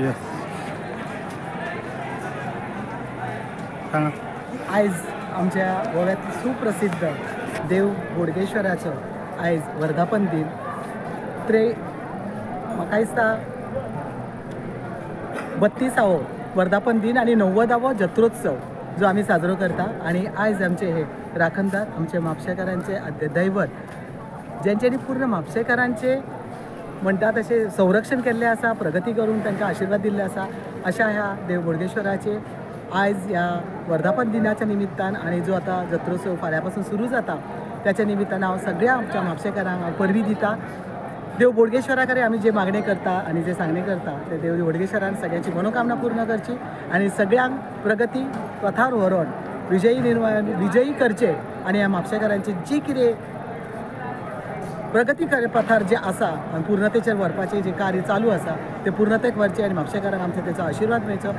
Yes सांगा. आयज आमच्या गोव्यातली सुप्रसिद्ध देव बोडगेश्वराचो आयज वर्धापन दिन. म्हाका दिसता 32वो वर्धापन दिन आणि 90वो जत्रोत्सव जो आम्ही साजरो करता. आणि आयज आमचे हे राखणदार आमचे म्हापशेकारांचे आद्य दैवत जेंच्यांनी पूर्ण म्हापशेकारांचे म्हणटा तशें संरक्षण केल्लें आसा, प्रगती करून तांकां आशिर्वाद दिल्ले आसा. अशा ह्या देव बोडगेश्वराचे आयज ह्या वर्धापन दिनाच्या निमित्तान आणि जो आता जत्रोत्सव फाल्यां पासून सुरू जाता त्याच्या निमित्तान हांव सगळ्या आमच्या म्हापशेकारांक हांव परबीं दिता. देव बोडगेश्वरा कडेन आमी जे मागणी करता आणि जे सांगणे करता ते देव बोडगेश्वरान सगळ्यांची मनोकामना पूर्ण करची आणि सगळ्यांक प्रगती पथार व्हरोन विजयी करचे. आणि ह्या म्हापशेकारांची जी कितें प्रगती पथार जे आसा आणि पूर्णतेचेर व्हरपाचें जे कार्य चालू आसा ते पूर्णतेक व्हरचे आणि म्हापशेकारांक आमचो तेचो आशिर्वाद मेळचो.